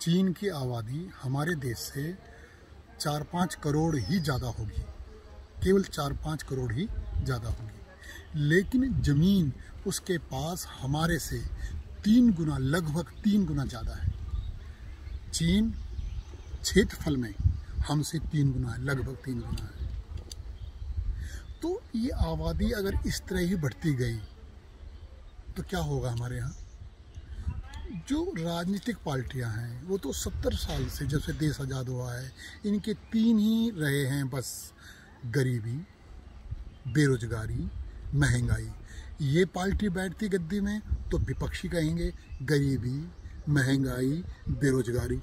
चीन की आबादी हमारे देश से 4-5 करोड़ ही ज़्यादा होगी, केवल 4-5 करोड़ ही ज़्यादा होगी, लेकिन ज़मीन उसके पास हमारे से 3 गुना, लगभग 3 गुना ज़्यादा है। चीन क्षेत्रफल में हमसे 3 गुना है, लगभग 3 गुना है। तो ये आबादी अगर इस तरह ही बढ़ती गई तो क्या होगा हमारे यहाँ? जो राजनीतिक पार्टियां हैं वो तो 70 साल से, जब से देश आज़ाद हुआ है, इनके 3 ही रहे हैं बस: गरीबी, बेरोजगारी, महंगाई। ये पार्टी बैठती गद्दी में तो विपक्षी कहेंगे गरीबी, महंगाई, बेरोजगारी।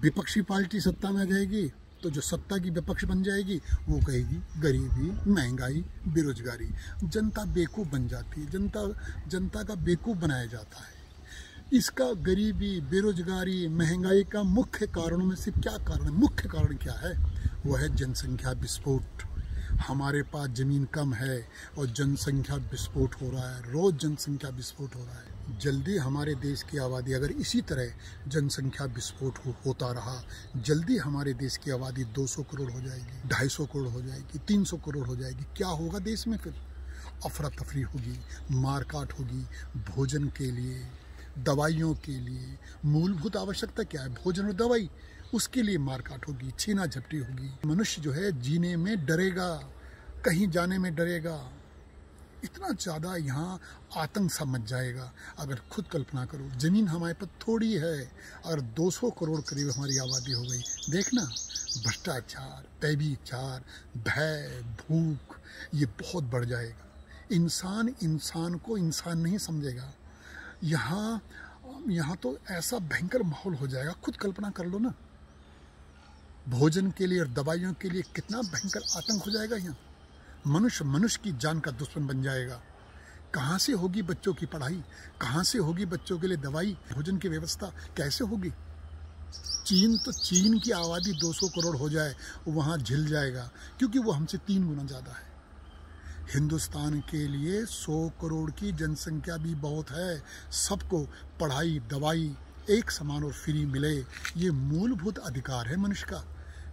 विपक्षी पार्टी सत्ता में आ जाएगी तो जो सत्ता की विपक्ष बन जाएगी वो कहेगी गरीबी, महंगाई, बेरोजगारी। जनता बेवकूफ़ बन जाती है, जनता का बेवकूफ़ बनाया जाता है। इसका गरीबी, बेरोजगारी, महंगाई का मुख्य कारणों में से क्या कारण है? मुख्य कारण क्या है? वह है जनसंख्या विस्फोट। हमारे पास ज़मीन कम है और जनसंख्या विस्फोट हो रहा है, रोज़ जनसंख्या विस्फोट हो रहा है। जल्दी हमारे देश की आबादी अगर इसी तरह जनसंख्या विस्फोट होता रहा, जल्दी हमारे देश की आबादी 200 करोड़ हो जाएगी, 250 करोड़ हो जाएगी, 300 करोड़ हो जाएगी। क्या होगा देश में? फिर अफरा तफरी होगी, मारकाट होगी। भोजन के लिए, दवाइयों के लिए, मूलभूत आवश्यकता क्या है? भोजन और दवाई। उसके लिए मारकाट होगी, छीना झपटी होगी। मनुष्य जो है जीने में डरेगा, कहीं जाने में डरेगा। इतना ज़्यादा यहाँ आतंक सा मच जाएगा। अगर खुद कल्पना करो, ज़मीन हमारे पास थोड़ी है, अगर 200 करोड़ करीब हमारी आबादी हो गई, देखना भ्रष्टाचार, व्यभिचार, भय, भूख, ये बहुत बढ़ जाएगा। इंसान को इंसान नहीं समझेगा। यहाँ तो ऐसा भयंकर माहौल हो जाएगा, खुद कल्पना कर लो ना। भोजन के लिए और दवाइयों के लिए कितना भयंकर आतंक हो जाएगा यहाँ। मनुष्य की जान का दुश्मन बन जाएगा। कहाँ से होगी बच्चों की पढ़ाई? कहाँ से होगी बच्चों के लिए दवाई, भोजन की व्यवस्था कैसे होगी? चीन की आबादी 200 करोड़ हो जाए, वहाँ झिल जाएगा, क्योंकि वो हमसे 3 गुना ज़्यादा है। हिंदुस्तान के लिए 100 करोड़ की जनसंख्या भी बहुत है। सबको पढ़ाई, दवाई एक समान और फ्री मिले, ये मूलभूत अधिकार है मनुष्य का।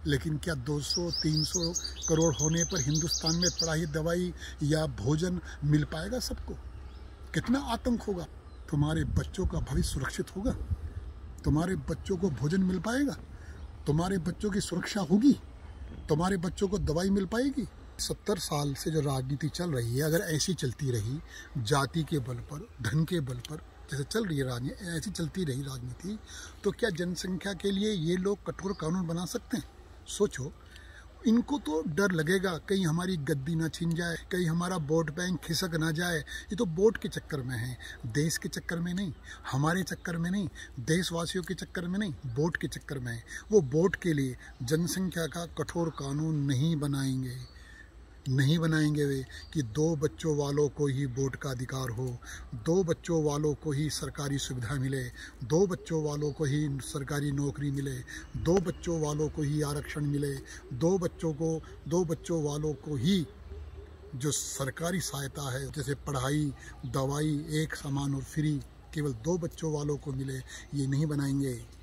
लेकिन क्या 200-300 करोड़ होने पर हिंदुस्तान में पढ़ाई, दवाई या भोजन मिल पाएगा सबको? कितना आतंक होगा। तुम्हारे बच्चों का भविष्य सुरक्षित होगा? तुम्हारे बच्चों को भोजन मिल पाएगा? तुम्हारे बच्चों की सुरक्षा होगी? तुम्हारे बच्चों को दवाई मिल पाएगी? 70 साल से जो राजनीति चल रही है, अगर ऐसी चलती रही, जाति के बल पर, धन के बल पर जैसे चल रही है राजनीति, ऐसी चलती रही राजनीति, तो क्या जनसंख्या के लिए ये लोग कठोर कानून बना सकते हैं? सोचो। इनको तो डर लगेगा कहीं हमारी गद्दी ना छीन जाए, कहीं हमारा वोट बैंक खिसक ना जाए। ये तो वोट के चक्कर में है, देश के चक्कर में नहीं, हमारे चक्कर में नहीं, देशवासियों के चक्कर में नहीं, वोट के चक्कर में है। वो वोट के लिए जनसंख्या का कठोर कानून नहीं बनाएंगे वे कि 2 बच्चों वालों को ही वोट का अधिकार हो, 2 बच्चों वालों को ही सरकारी सुविधा मिले, 2 बच्चों वालों को ही सरकारी नौकरी मिले, 2 बच्चों वालों को ही आरक्षण मिले, 2 बच्चों वालों को ही जो सरकारी सहायता है, जैसे पढ़ाई, दवाई एक समान और फ्री, केवल 2 बच्चों वालों को मिले। ये नहीं बनाएंगे।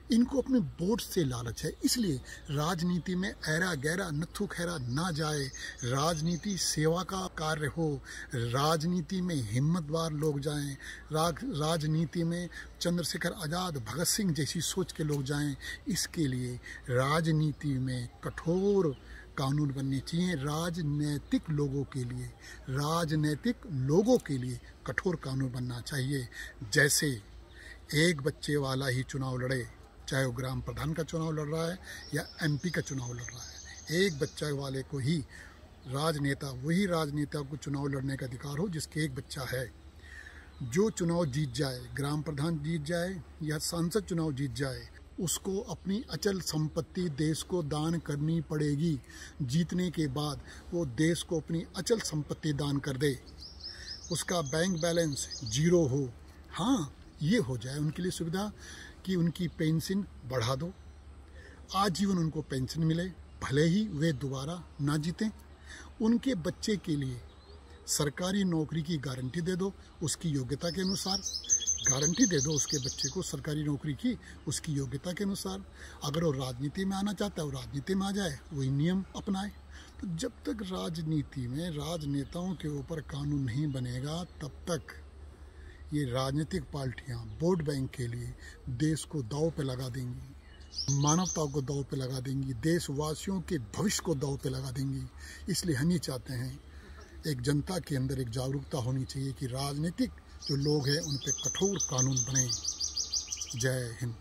इनको अपने वोट से लालच है, इसलिए राजनीति में ऐरा गैरा, नत्थू खैरा ना जाए। राजनीति सेवा का कार्य हो, राजनीति में हिम्मतवार लोग जाएं, राजनीति में चंद्रशेखर आज़ाद, भगत सिंह जैसी सोच के लोग जाएं। इसके लिए राजनीति में कठोर कानून बनने चाहिए। राजनैतिक लोगों के लिए कठोर कानून बनना चाहिए। जैसे एक बच्चे वाला ही चुनाव लड़े, चाहे वो ग्राम प्रधान का चुनाव लड़ रहा है या MP का चुनाव लड़ रहा है, एक बच्चा वाले को ही वही राजनेता को चुनाव लड़ने का अधिकार हो जिसके एक बच्चा है। जो चुनाव जीत जाए, ग्राम प्रधान जीत जाए या सांसद चुनाव जीत जाए, उसको अपनी अचल संपत्ति देश को दान करनी पड़ेगी। जीतने के बाद वो देश को अपनी अचल संपत्ति दान कर दे, उसका बैंक बैलेंस 0 हो। हाँ, ये हो जाए उनके लिए सुविधा कि उनकी पेंशन बढ़ा दो, आजीवन उनको पेंशन मिले, भले ही वे दोबारा ना जीतें। उनके बच्चे के लिए सरकारी नौकरी की गारंटी दे दो उसकी योग्यता के अनुसार, गारंटी दे दो उसके बच्चे को सरकारी नौकरी की, उसकी योग्यता के अनुसार। अगर वो राजनीति में आना चाहता है वो राजनीति में आ जाए, वही नियम अपनाए। तो जब तक राजनीति में राजनेताओं के ऊपर कानून नहीं बनेगा, तब तक ये राजनीतिक पार्टियां वोट बैंक के लिए देश को दांव पे लगा देंगी, मानवता को दांव पे लगा देंगी, देशवासियों के भविष्य को दांव पे लगा देंगी। इसलिए हम ये चाहते हैं एक जनता के अंदर एक जागरूकता होनी चाहिए कि राजनीतिक जो लोग हैं उन पे कठोर कानून बने। जय हिंद।